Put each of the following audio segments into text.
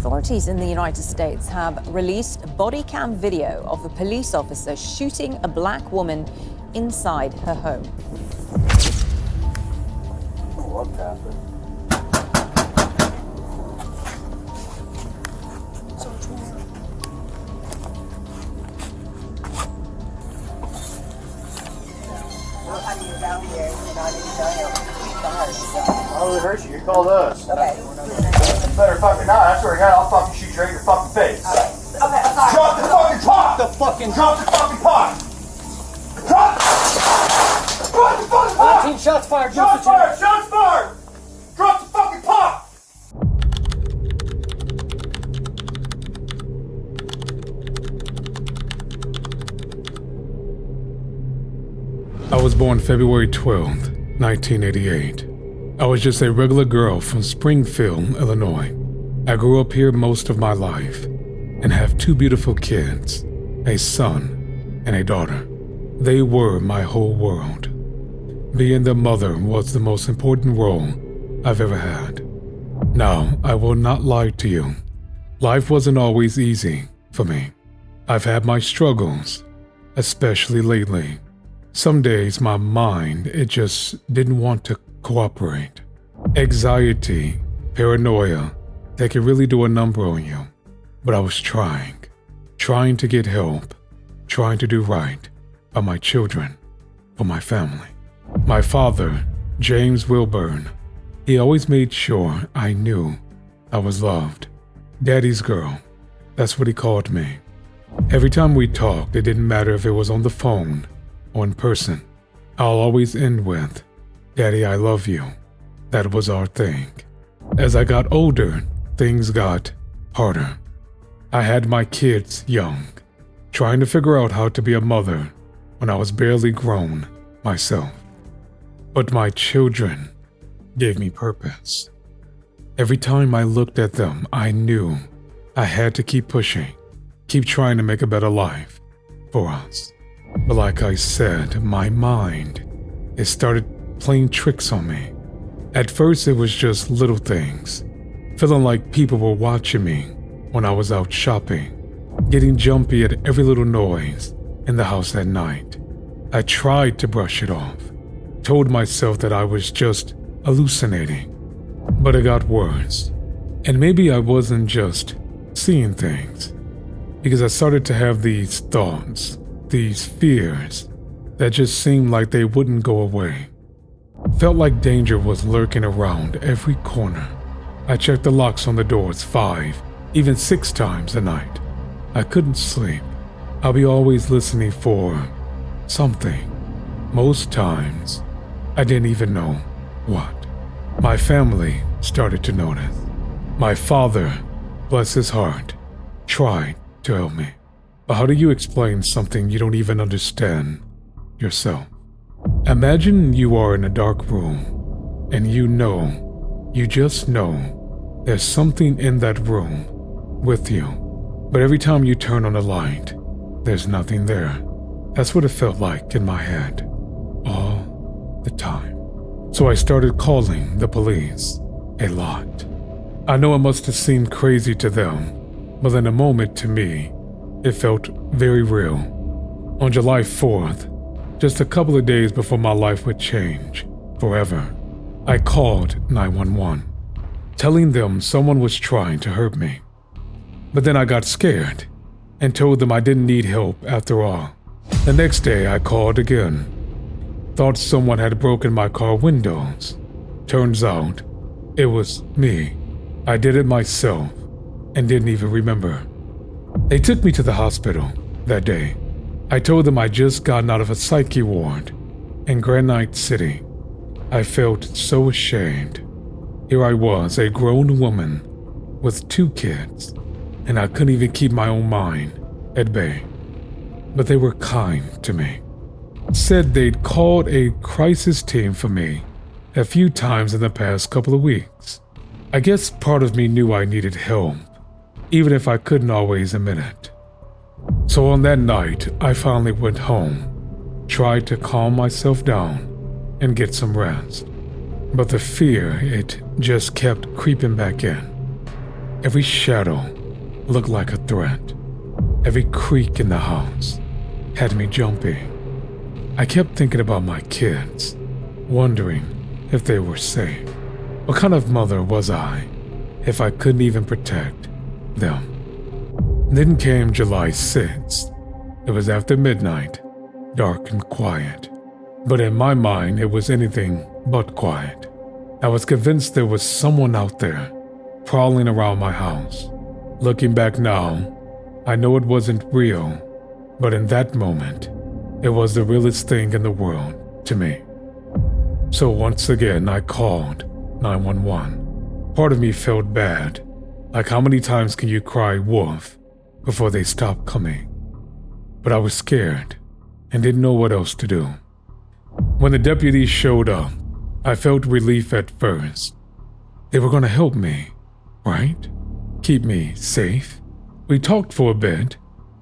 Authorities in the United States have released body cam video of a police officer shooting a black woman inside her home. I really hurt you. You called us. Okay. You better fucking not. I swear to God, I'll fucking shoot you right in your fucking face. Okay, I'm sorry. Drop the fucking pot! Drop the fucking pot! Drop the fucking pot! 19 shots fired. Shots fired! Shots fired! Drop the fucking pot! I was born February 12th, 1988. I was just a regular girl from Springfield, Illinois. I grew up here most of my life and have two beautiful kids, a son and a daughter. They were my whole world. Being their mother was the most important role I've ever had. Now, I will not lie to you. Life wasn't always easy for me. I've had my struggles, especially lately. Some days my mind, it just didn't want to cooperate. Anxiety, paranoia, they can really do a number on you. But I was trying to get help, trying to do right by my children, for my family. My father, James Wilburn, he always made sure I knew I was loved. Daddy's girl, that's what he called me. Every time we talked, it didn't matter if it was on the phone or in person. I'll always end with, "Daddy, I love you." That was our thing. As I got older, things got harder. I had my kids young, trying to figure out how to be a mother when I was barely grown myself. But my children gave me purpose. Every time I looked at them, I knew I had to keep pushing, keep trying to make a better life for us. But like I said, my mind, it started playing tricks on me. At first, it was just little things, feeling like people were watching me when I was out shopping, getting jumpy at every little noise in the house at night. I tried to brush it off, told myself that I was just hallucinating, but it got worse. And maybe I wasn't just seeing things, because I started to have these thoughts, these fears that just seemed like they wouldn't go away. Felt like danger was lurking around every corner. I checked the locks on the doors 5, even 6 times a night. I couldn't sleep. I'll be always listening for something. Most times, I didn't even know what. My family started to notice. My father, bless his heart, tried to help me. But how do you explain something you don't even understand yourself? Imagine you are in a dark room and you just know there's something in that room with you. But every time you turn on the light, there's nothing there. That's what it felt like in my head all the time. So I started calling the police a lot. I know it must have seemed crazy to them, but in a moment to me, it felt very real. On July 4th, just a couple of days before my life would change forever, I called 911, telling them someone was trying to hurt me. But then I got scared and told them I didn't need help after all. The next day I called again. Thought someone had broken my car windows. Turns out it was me. I did it myself and didn't even remember. They took me to the hospital that day. I told them I'd just gotten out of a psyche ward in Granite City. I felt so ashamed. Here I was, a grown woman with 2 kids, and I couldn't even keep my own mind at bay. But they were kind to me. Said they'd called a crisis team for me a few times in the past couple of weeks. I guess part of me knew I needed help, even if I couldn't always admit it. So on that night, I finally went home, tried to calm myself down and get some rest. But the fear, it just kept creeping back in. Every shadow looked like a threat. Every creak in the house had me jumping. I kept thinking about my kids, wondering if they were safe. What kind of mother was I if I couldn't even protect them? Then came July 6th. It was after midnight, dark and quiet. But in my mind, it was anything but quiet. I was convinced there was someone out there, prowling around my house. Looking back now, I know it wasn't real, but in that moment, it was the realest thing in the world to me. So once again, I called 911. Part of me felt bad, like how many times can you cry wolf before they stop coming? But I was scared and didn't know what else to do. When the deputies showed up, I felt relief at first. They were going to help me, right? Keep me safe. We talked for a bit,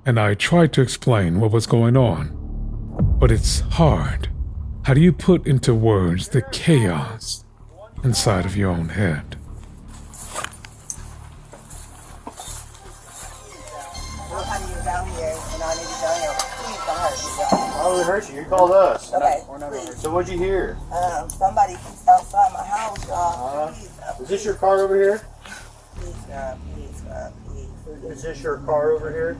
and I tried to explain what was going on. But it's hard. How do you put into words the chaos inside of your own head? Why would it hurt you? You called us. Okay, So what'd you hear? somebody outside my house, please, Is this your car over here? please, please. Is this your car over here?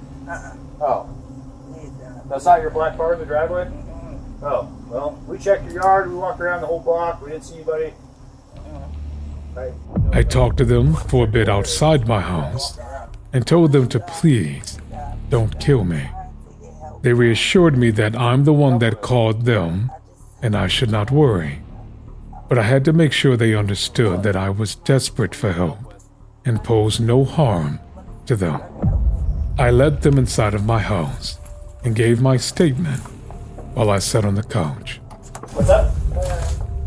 Oh, Please, that's not your black car in the driveway? Oh, well, we checked your yard. We walked around the whole block. We didn't see anybody. Right. I talked to them for a bit outside my house and told them to please don't kill me. They reassured me that I'm the one that called them and I should not worry. But I had to make sure they understood that I was desperate for help and posed no harm to them. I led them inside of my house and gave my statement while I sat on the couch. What's up?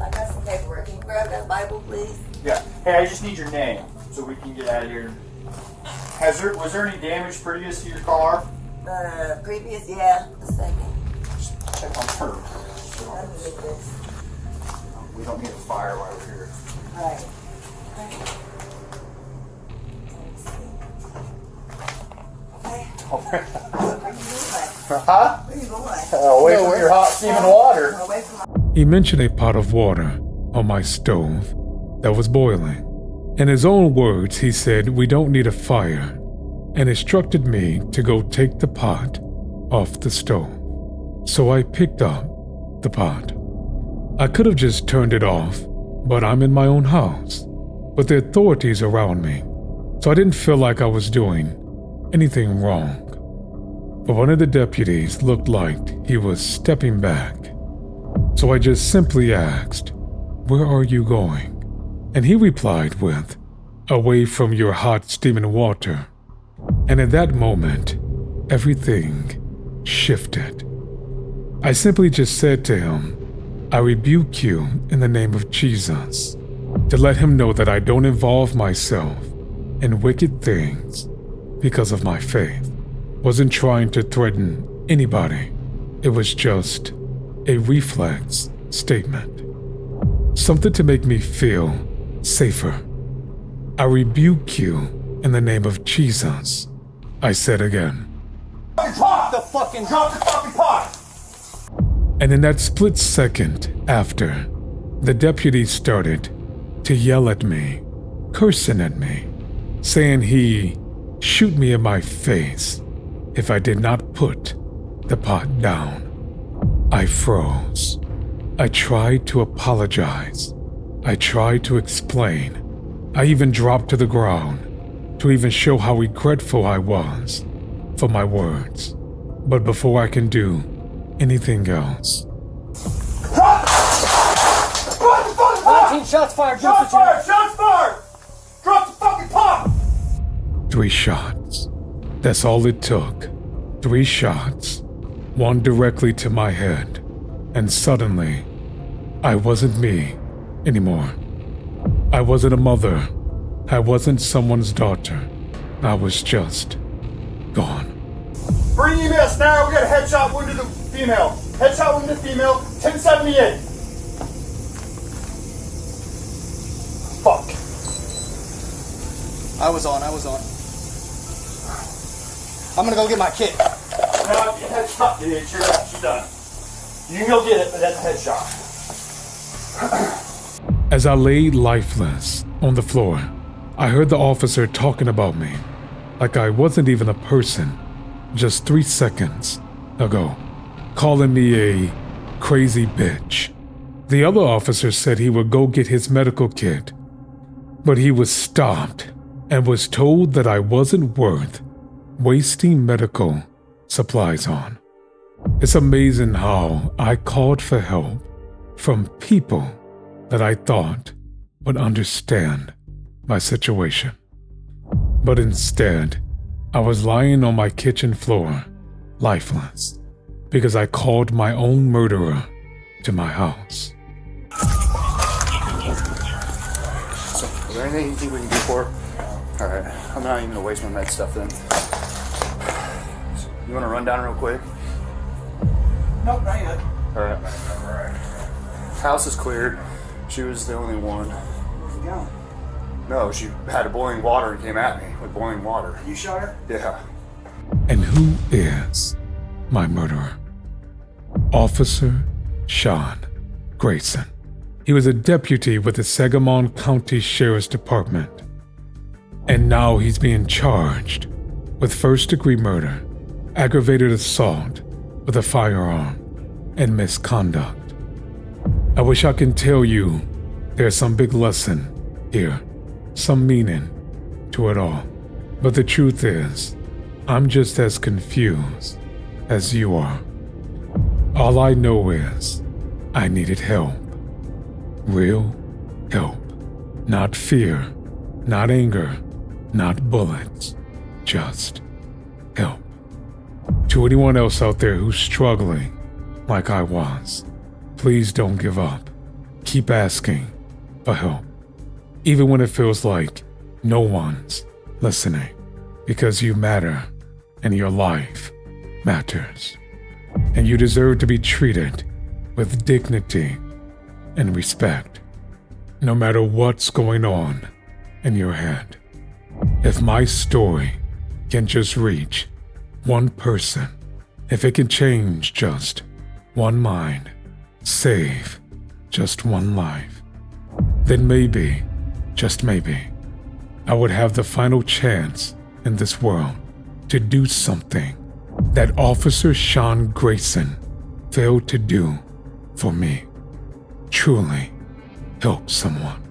I got some paperwork. Can you grab that Bible, please? Yeah. Hey, I just need your name so we can get out of here. Was there any damage previous to your car? Previous, yeah. A second. Check on her. Let me get this. We don't need a fire while we're here. Alright. Let me see. Okay. Where you going? Huh? Where you going? Away from your hot steaming water. Away from He mentioned a pot of water on my stove that was boiling. In his own words, he said we don't need a fire and instructed me to go take the pot off the stove. So I picked up the pot. I could have just turned it off, but I'm in my own house, with the authorities around me, so I didn't feel like I was doing anything wrong. But one of the deputies looked like he was stepping back, so I just simply asked, "Where are you going?" And he replied with, "Away from your hot steaming water." And at that moment, everything shifted. I simply just said to him, "I rebuke you in the name of Jesus," to let him know that I don't involve myself in wicked things because of my faith. Wasn't trying to threaten anybody. It was just a reflex statement. Something to make me feel safer. "I rebuke you in the name of Jesus," I said again. Drop the fucking pot! And in that split second after, the deputy started to yell at me, cursing at me, saying he'd shoot me in my face if I did not put the pot down. I froze. I tried to apologize. I tried to explain. I even dropped to the ground to even show how regretful I was for my words. But before I can do anything else, 19 shots fired! Shots fired! Shots fired! Drop the fucking pot! 3 shots. That's all it took. 3 shots. One directly to my head. And suddenly, I wasn't me anymore. I wasn't a mother. I wasn't someone's daughter. I was just gone. Bring emails now. We got a headshot wound to the female. Headshot wound to the female. 1078. Fuck. I was on. I'm gonna go get my kit. No, headshot, dude. She's done. You can go get it, but that's a headshot. As I lay lifeless on the floor, I heard the officer talking about me like I wasn't even a person just 3 seconds ago, calling me a crazy bitch. The other officer said he would go get his medical kit, but he was stopped and was told that I wasn't worth wasting medical supplies on. It's amazing how I called for help from people that I thought would understand my situation. But instead, I was lying on my kitchen floor, lifeless, because I called my own murderer to my house. So, is there anything you think we can do for her? Alright, I'm not even gonna waste my med stuff then. You wanna run down real quick? Nope, not yet. Alright. House is cleared. She was the only one. Where's she going? No, she had boiling water and came at me with boiling water. You shot her? Yeah. And who is my murderer? Officer Sean Grayson. He was a deputy with the Sangamon County Sheriff's Department. And now he's being charged with first-degree murder, aggravated assault with a firearm, and misconduct. I wish I could tell you there's some big lesson here, some meaning to it all. But the truth is, I'm just as confused as you are. All I know is I needed help. Real help. Not fear, not anger, not bullets. Just help. To anyone else out there who's struggling like I was, please don't give up. Keep asking for help, even when it feels like no one's listening, because you matter and your life matters. And you deserve to be treated with dignity and respect, no matter what's going on in your head. If my story can just reach one person, if it can change just one mind, save just one life, then maybe, just maybe, I would have the final chance in this world to do something that Officer Sean Grayson failed to do for me. Truly help someone.